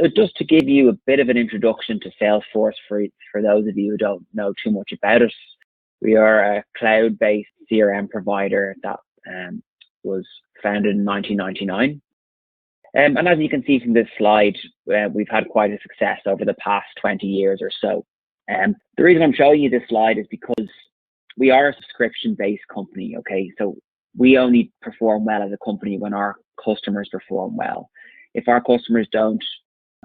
So just to give you a bit of an introduction to Salesforce for those of you who don't know too much about it, we are a cloud-based CRM provider that was founded in 1999. And as you can see from this slide, we've had quite a success over the past 20 years or so. The reason I'm showing you this slide is because we are a subscription-based company, okay? So we only perform well as a company when our customers perform well. If our customers don't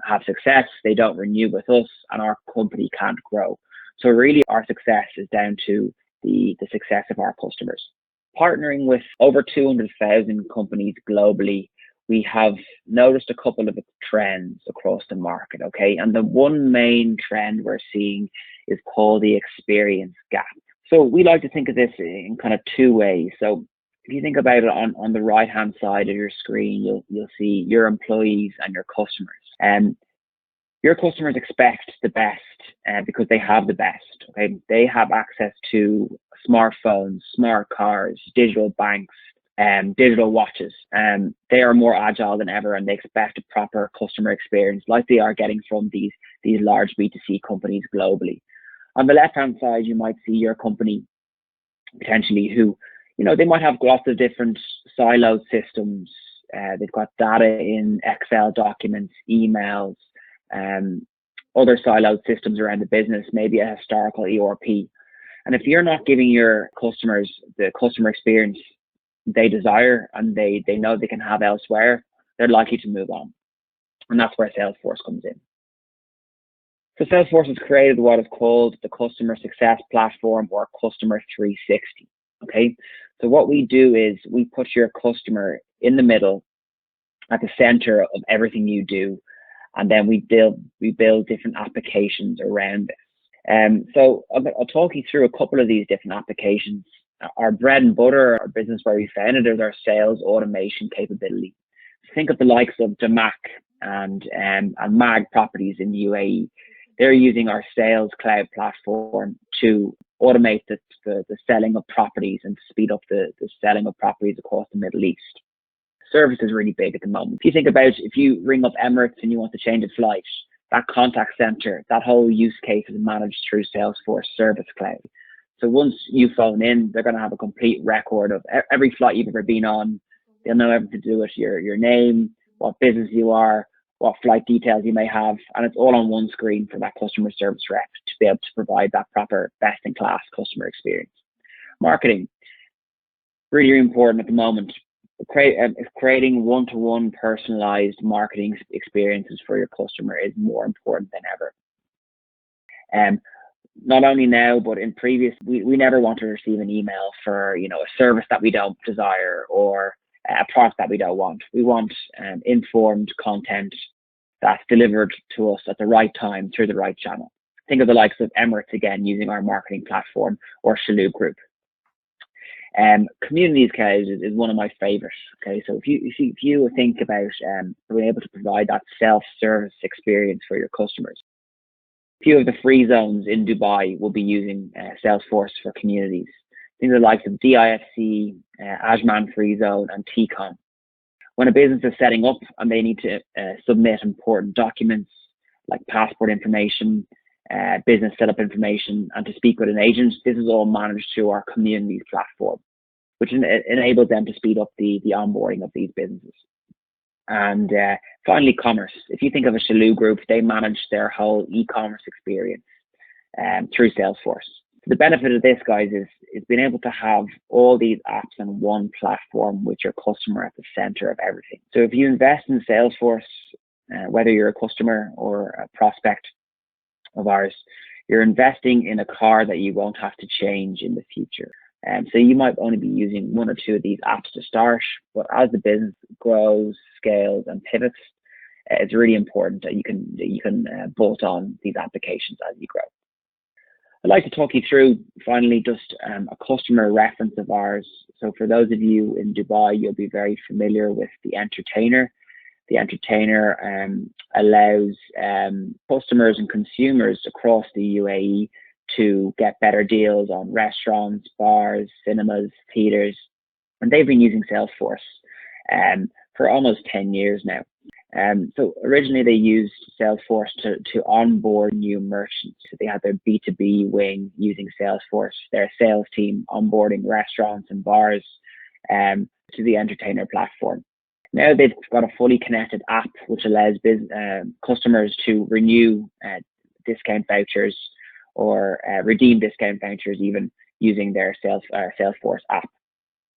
have success, they don't renew with us, and our company can't grow. So really our success is down to the success of our customers. Partnering with over 200,000 companies globally, we have noticed a couple of trends across the market, okay? And the one main trend we're seeing is called the experience gap. So we like to think of this in kind of two ways. So if you think about it on the right-hand side of your screen, you'll see your employees and your customers. Your customers expect the best because they have the best, okay? They have access to smartphones, smart cars, digital banks, digital watches. They are more agile than ever, and they expect a proper customer experience like they are getting from these large B2C companies globally. On the left-hand side, you might see your company potentially who, they might have lots of different siloed systems. They've got data in Excel documents, emails, other siloed systems around the business, maybe a historical ERP. And if you're not giving your customers the customer experience they desire and they know they can have elsewhere, they're likely to move on. And that's where Salesforce comes in. So Salesforce has created what is called the Customer Success Platform, or Customer 360. Okay, so what we do is we put your customer in the middle, at the center of everything you do, and then we build different applications around this. So I'll talk you through a couple of these different applications. Our bread and butter, our business where we founded, is our sales automation capability. Think of the likes of Damac and Mag Properties in the UAE. They're using our sales cloud platform to automate the selling of properties and speed up the selling of properties across the Middle East. Service is really big at the moment. If you think about, if you ring up Emirates and you want to change a flight, that contact center, that whole use case is managed through Salesforce Service Cloud. So once you phone in, they're going to have a complete record of every flight you've ever been on. They'll know everything to do with your name, what business you are, what flight details you may have, and it's all on one screen for that customer service rep to be able to provide that proper best-in-class customer experience. Marketing, really important at the moment. Creating one-to-one personalized marketing experiences for your customer is more important than ever. Not only now, but in previous, we never want to receive an email for, a service that we don't desire or a product that we don't want. We want informed content that's delivered to us at the right time through the right channel. Think of the likes of Emirates again using our marketing platform, or Chalou Group. Communities Cloud is one of my favorites. Okay, so if you think about being able to provide that self-service experience for your customers, a few of the free zones in Dubai will be using Salesforce for communities. Things are like the DIFC, Ajman Free Zone, and TCOM. When a business is setting up and they need to submit important documents like passport information, business setup information, and to speak with an agent, this is all managed through our communities platform, which enables them to speed up the onboarding of these businesses. And finally, commerce. If you think of a Chalou Group, they manage their whole e-commerce experience through Salesforce. The benefit of this, guys, is being able to have all these apps on one platform with your customer at the center of everything. So if you invest in Salesforce, whether you're a customer or a prospect of ours, you're investing in a car that you won't have to change in the future. So you might only be using one or two of these apps to start, but as the business grows, scales, and pivots, it's really important that you can bolt on these applications as you grow. I'd like to talk you through, finally, just a customer reference of ours. So for those of you in Dubai, you'll be very familiar with the Entertainer. The Entertainer allows customers and consumers across the UAE to get better deals on restaurants, bars, cinemas, theaters, and they've been using Salesforce for almost 10 years now. So originally they used Salesforce to onboard new merchants. So they had their B2B wing using Salesforce, their sales team onboarding restaurants and bars to the entertainer platform. Now they've got a fully connected app which allows customers to renew discount vouchers or redeem discount vouchers even using their Salesforce app.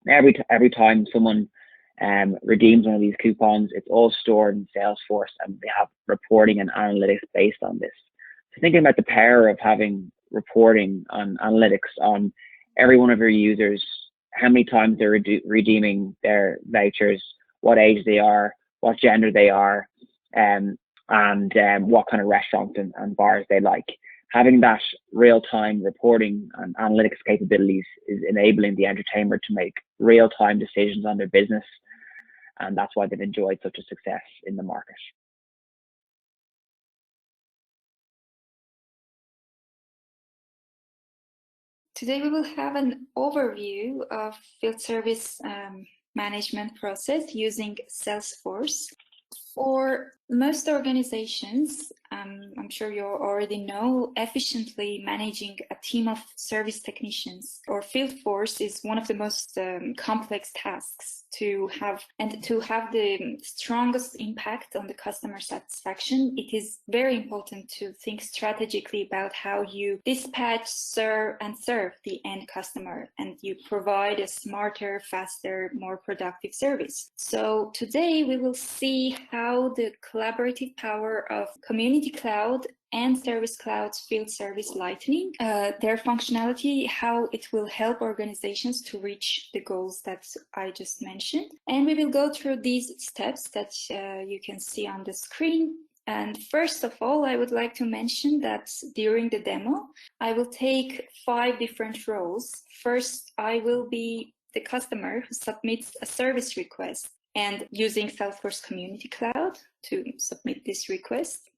Every time someone redeems one of these coupons, it's all stored in Salesforce, and they have reporting and analytics based on this. So thinking about the power of having reporting on analytics on every one of your users, how many times they're redeeming their vouchers, what age they are, what gender they are, and what kind of restaurants and bars they like. Having that real-time reporting and analytics capabilities is enabling the entertainer to make real-time decisions on their business, and that's why they've enjoyed such a success in the market. Today we will have an overview of field service management process using Salesforce. For most organizations, I'm sure you already know, efficiently managing a team of service technicians or field force is one of the most complex tasks to have, and to have the strongest impact on the customer satisfaction. It is very important to think strategically about how you dispatch, serve the end customer, and you provide a smarter, faster, more productive service. So today we will see how the collaborative power of Community Cloud and Service Cloud's Field Service Lightning, their functionality, how it will help organizations to reach the goals that I just mentioned. And we will go through these steps that you can see on the screen. And first of all, I would like to mention that during the demo, I will take 5 different roles. First, I will be the customer who submits a service request and using Salesforce Community Cloud to submit this request.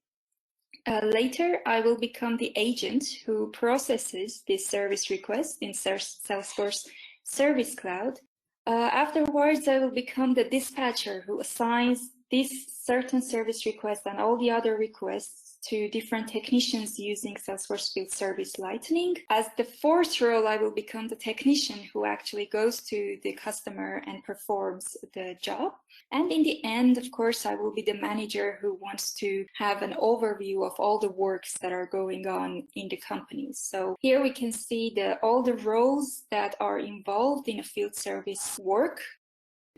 Later, I will become the agent who processes this service request in Salesforce Service Cloud. Afterwards, I will become the dispatcher who assigns this certain service request and all the other requests to different technicians using Salesforce Field Service Lightning. As the 4th role, I will become the technician who actually goes to the customer and performs the job. And in the end, of course, I will be the manager who wants to have an overview of all the works that are going on in the company. So here we can see all the roles that are involved in a field service work: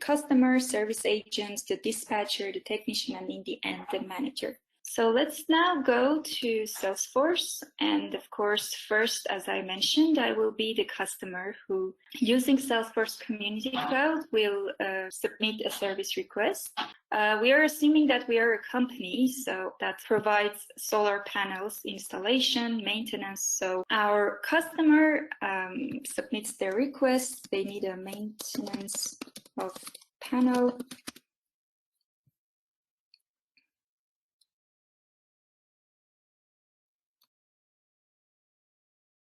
customer, service agent, the dispatcher, the technician, and in the end, the manager. So let's now go to Salesforce. And of course, first, as I mentioned, I will be the customer who, using Salesforce Community Cloud, will submit a service request. We are assuming that we are a company, so that provides solar panels installation, maintenance. So our customer submits their request. They need a maintenance of panel.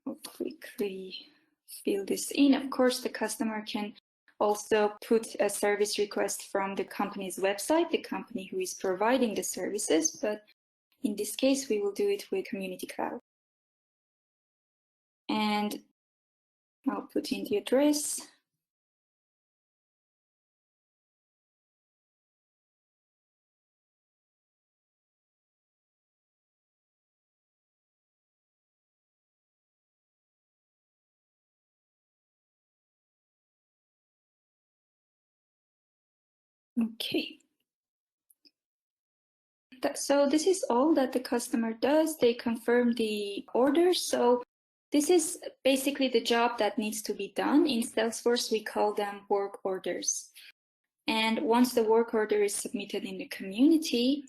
I'll quickly fill this in. Of course, the customer can also put a service request from the company's website, the company who is providing the services, but in this case, we will do it with Community Cloud. And I'll put in the address. Okay. So this is all that the customer does. They confirm the order. So this is basically the job that needs to be done. In Salesforce, we call them work orders. And once the work order is submitted in the community,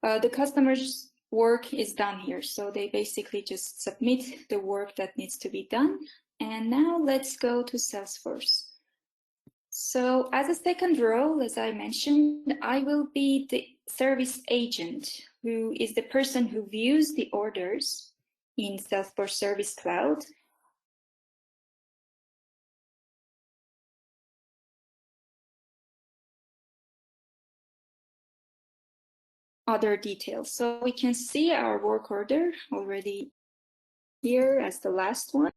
the customer's work is done here. So they basically just submit the work that needs to be done. And now let's go to Salesforce. So as a second role, as I mentioned, I will be the service agent, who is the person who views the orders in Salesforce Service Cloud. other details. So we can see our work order already here as the last one.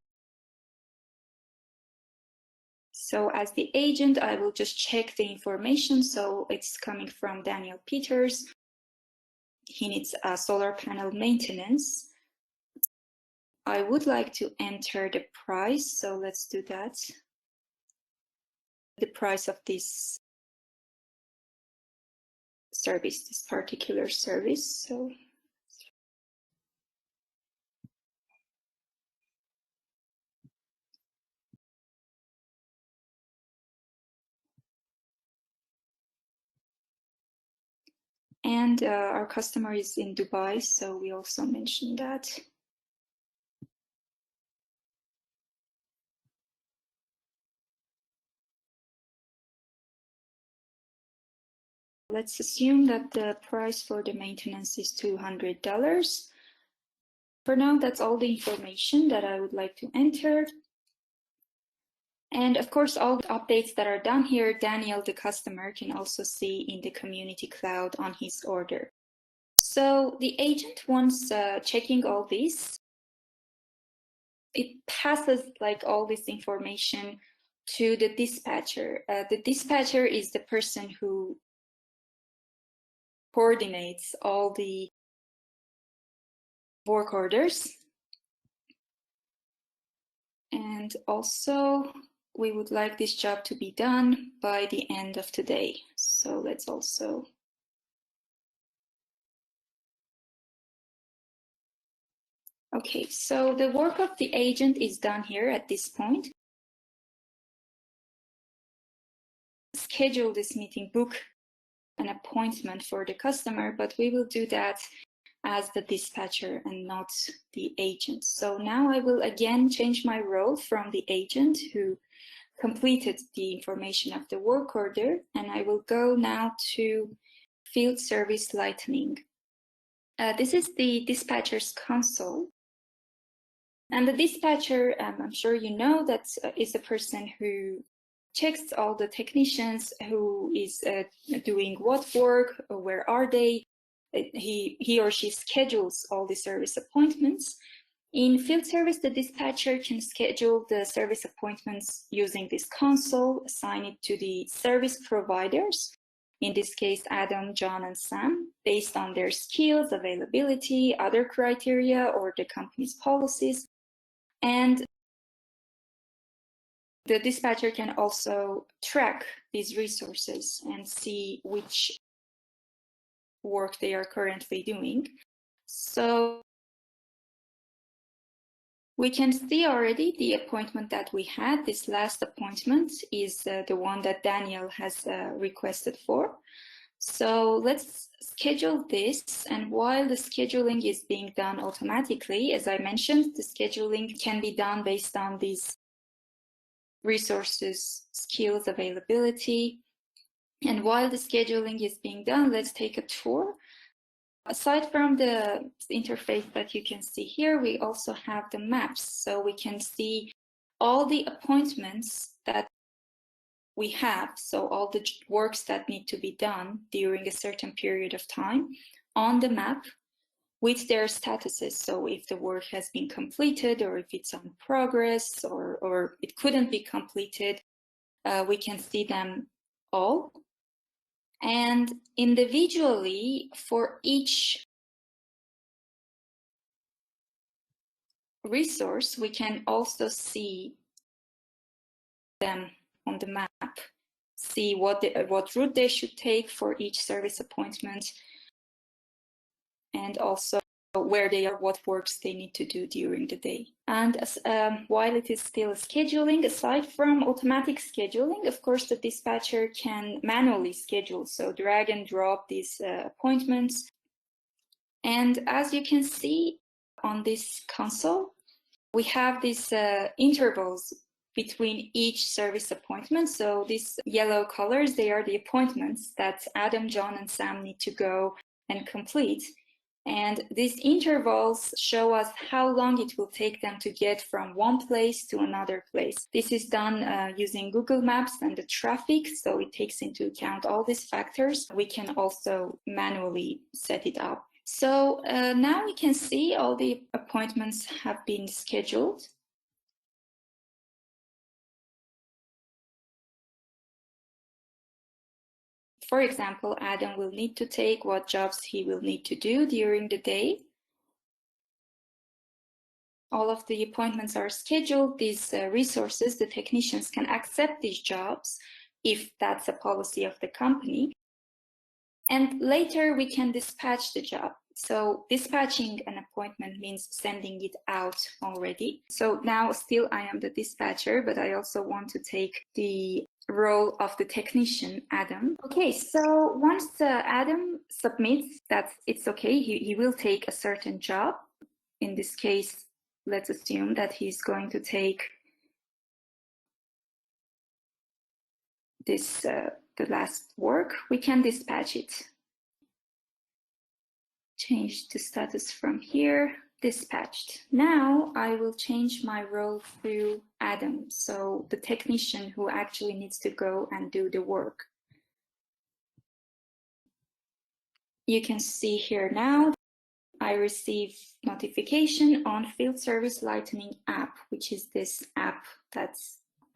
So as the agent, I will just check the information. So it's coming from Daniel Peters. He needs a solar panel maintenance. I would like to enter the price. So let's do that. The price of this service, this particular service. So and our customer is in Dubai, so we also mentioned that. Let's assume that the price for the maintenance is $200. For now, that's all the information that I would like to enter. And of course, all the updates that are done here, Daniel, the customer, can also see in the community cloud on his order. So the agent, once checking all this, it passes like all this information to the dispatcher. The dispatcher is the person who coordinates all the work orders. And also, we would like this job to be done by the end of today. So let's also okay, so the work of the agent is done here at this point. Schedule this meeting, book an appointment for the customer, but we will do that as the dispatcher and not the agent. So now I will again change my role from the agent who completed the information of the work order, and I will go now to field service lightning. This is the dispatcher's console. And the dispatcher, I'm sure you know, that is the person who checks all the technicians, who is doing what work, where are they. He or she schedules all the service appointments. In field service, the dispatcher can schedule the service appointments using this console, assign it to the service providers, in this case, Adam, John, and Sam, based on their skills, availability, other criteria, or the company's policies. And the dispatcher can also track these resources and see which work they are currently doing. So we can see already the appointment that we had. This last appointment is the one that Daniel has requested for. So let's schedule this. And while the scheduling is being done automatically, as I mentioned, the scheduling can be done based on these resources, skills, availability. And while the scheduling is being done, let's take a tour. Aside from the interface that you can see here, we also have the maps. So we can see all the appointments that we have, so all the works that need to be done during a certain period of time on the map with their statuses. So if the work has been completed, or if it's on progress, or it couldn't be completed, we can see them all. And individually, for each resource, we can also see them on the map, see what route they should take for each service appointment, and also where they are, what works they need to do during the day. And while it is still scheduling, aside from automatic scheduling, of course, the dispatcher can manually schedule, so drag and drop these appointments. And as you can see on this console, we have these intervals between each service appointment. So these yellow colors, they are the appointments that Adam, John, and Sam need to go and complete And these intervals show us how long it will take them to get from one place to another place. This is done using Google Maps and the traffic, so it takes into account all these factors. We can also manually set it up. So now we can see all the appointments have been scheduled. For example, Adam will need to take what jobs he will need to do during the day. All of the appointments are scheduled. These resources, the technicians can accept these jobs if that's a policy of the company. And later we can dispatch the job. So dispatching an appointment means sending it out already. So now still I am the dispatcher, but I also want to take the role of the technician, Adam. Okay, so once Adam submits that it's okay, he will take a certain job. In this case, let's assume that he's going to take this, the last work. We can dispatch it. Change the status from here, dispatched. Now I will change my role to Adam, so the technician who actually needs to go and do the work. You can see here now, I receive notification on Field Service Lightning app, which is this app that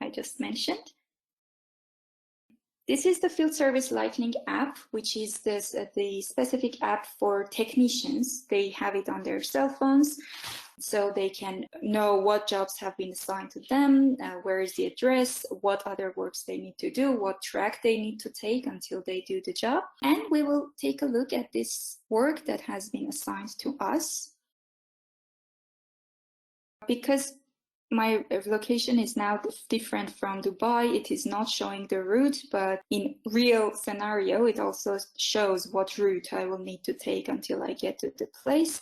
I just mentioned. This is the Field Service Lightning app, which is the specific app for technicians. They have it on their cell phones, so they can know what jobs have been assigned to them, where is the address, what other works they need to do, what track they need to take until they do the job. And we will take a look at this work that has been assigned to us. Because my location is now different from Dubai, it is not showing the route, but in real scenario, it also shows what route I will need to take until I get to the place.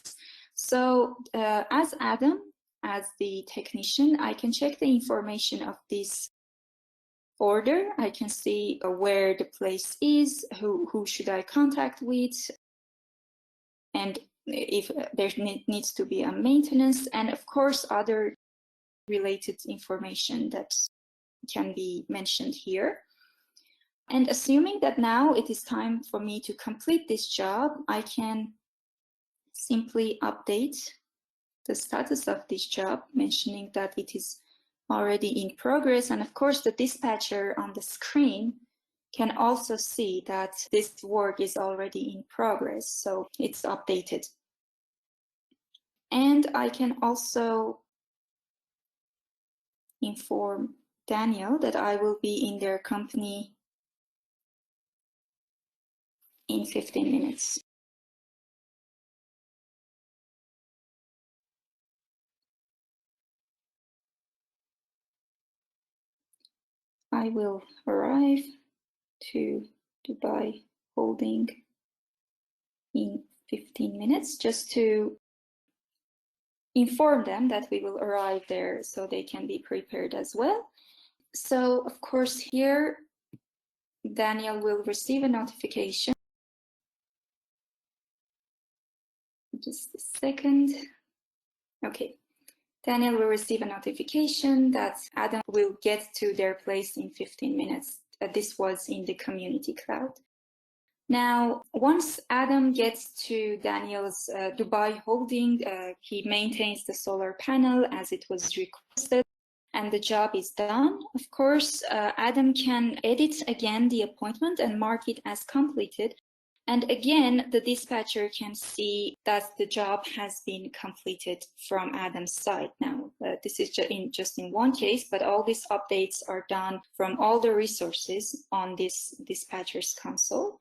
So as Adam, as the technician, I can check the information of this order. I can see where the place is, who should I contact with, and if there needs to be a maintenance, and of course other related information that can be mentioned here. And assuming that now it is time for me to complete this job, I can simply update the status of this job, mentioning that it is already in progress. And of course, the dispatcher on the screen can also see that this work is already in progress, so it's updated. And I can also inform Daniel that I will be in their company in 15 minutes. I will arrive to Dubai Holding in 15 minutes, just to inform them that we will arrive there so they can be prepared as well. So of course here Daniel will receive a notification. Just a second. Okay. Daniel will receive a notification that Adam will get to their place in 15 minutes. This was in the community cloud. Now, once Adam gets to Daniel's Dubai holding, he maintains the solar panel as it was requested, and the job is done. Of course, Adam can edit again the appointment and mark it as completed. And again, the dispatcher can see that the job has been completed from Adam's side. Now, this is just in one case, but all these updates are done from all the resources on this dispatcher's console.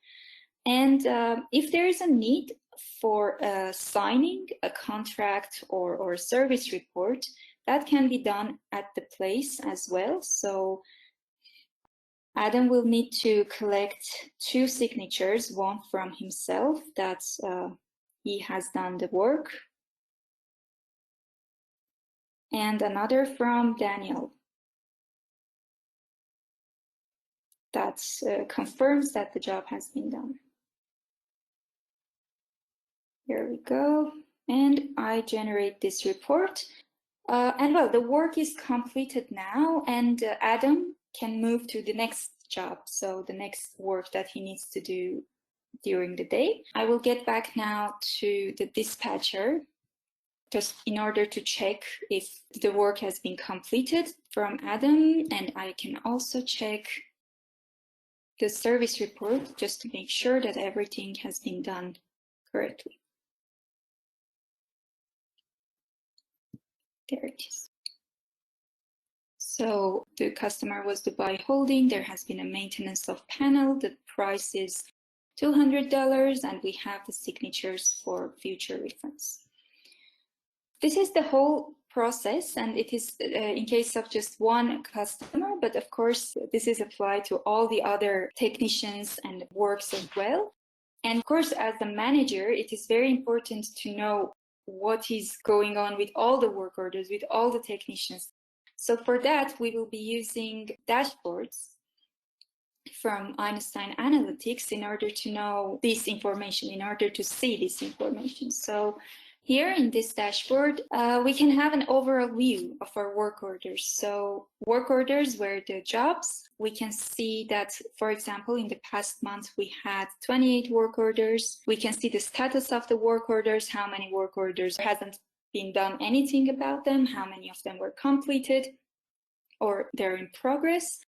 And if there is a need for signing a contract or a service report, that can be done at the place as well. So Adam will need to collect 2 signatures, one from himself that he has done the work, and another from Daniel that confirms that the job has been done. Here we go. And I generate this report. And well, the work is completed now, and Adam can move to the next job, so the next work that he needs to do during the day. I will get back now to the dispatcher just in order to check if the work has been completed from Adam, and I can also check the service report just to make sure that everything has been done correctly. There it is. So the customer was Dubai Holding. There has been a maintenance of panel. The price is $200, and we have the signatures for future reference. This is the whole process, and it is in case of just one customer, but of course this is applied to all the other technicians and works as well. And of course, as the manager, it is very important to know what is going on with all the work orders, with all the technicians. So for that, we will be using dashboards from Einstein Analytics in order to know this information, in order to see this information. So here in this dashboard, we can have an overall view of our work orders. So work orders were the jobs. We can see that, for example, in the past month, we had 28 work orders. We can see the status of the work orders, how many work orders hasn't been done anything about them, how many of them were completed or they're in progress.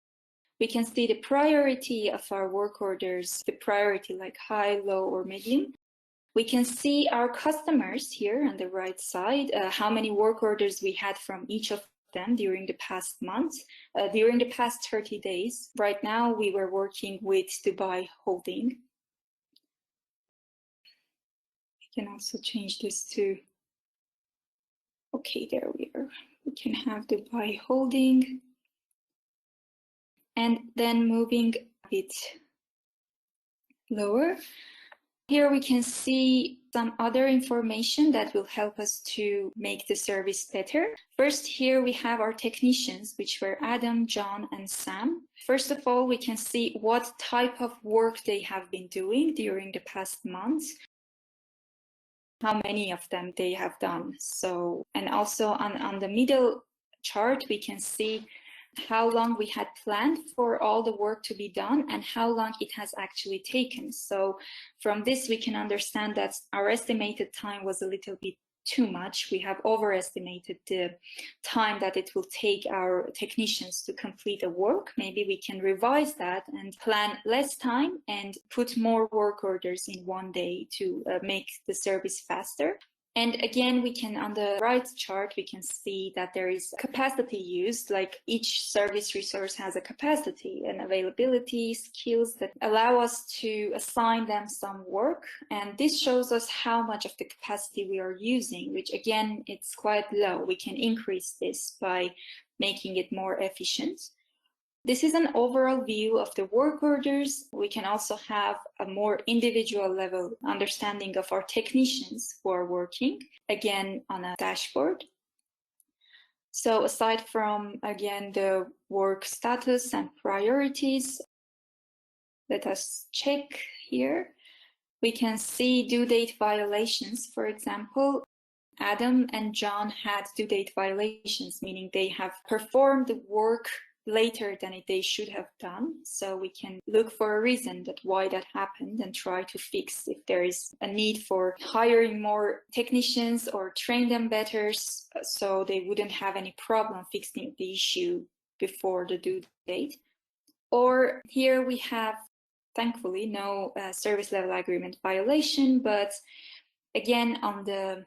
We can see the priority of our work orders, the priority like high, low, or medium. We can see our customers here on the right side, how many work orders we had from each of them during the past month, during the past 30 days. Right now, we were working with Dubai Holding. I can also change this to, okay, there we are. We can have Dubai Holding. And then moving a bit lower, here we can see some other information that will help us to make the service better. First, here we have our technicians, which were Adam, John, and Sam. First of all, we can see what type of work they have been doing during the past months, how many of them they have done. So, and also on the middle chart, we can see how long we had planned for all the work to be done and how long it has actually taken. So from this, we can understand that our estimated time was a little bit too much. We have overestimated the time that it will take our technicians to complete a work. Maybe we can revise that and plan less time and put more work orders in one day to make the service faster. And again, we can, on the right chart, we can see that there is capacity used, like each service resource has a capacity and availability skills that allow us to assign them some work. And this shows us how much of the capacity we are using, which again, it's quite low. We can increase this by making it more efficient. This is an overall view of the work orders. We can also have a more individual level understanding of our technicians who are working, again, on a dashboard. So aside from, again, the work status and priorities, let us check here. We can see due date violations. For example, Adam and John had due date violations, meaning they have performed the work later than they should have done. So we can look for a reason that why that happened and try to fix if there is a need for hiring more technicians or train them better so they wouldn't have any problem fixing the issue before the due date. Or here we have, thankfully, no service level agreement violation, but again, on the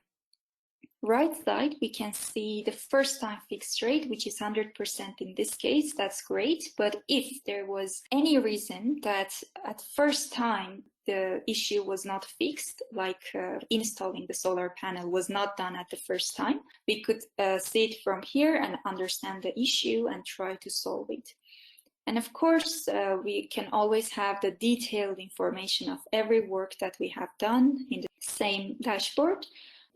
right side, we can see the first time fixed rate, which is 100% in this case. That's great. But if there was any reason that at first time the issue was not fixed, like installing the solar panel was not done at the first time, we could see it from here and understand the issue and try to solve it. And of course, we can always have the detailed information of every work that we have done in the same dashboard,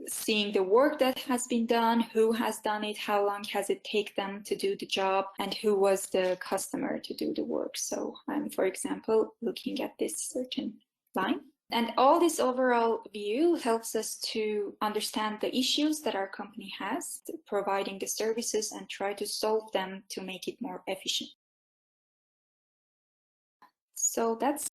seeing the work that has been done, who has done it, how long has it taken them to do the job, and who was the customer to do the work. So I'm, for example, looking at this certain line. And all this overall view helps us to understand the issues that our company has, providing the services, and try to solve them to make it more efficient. So that's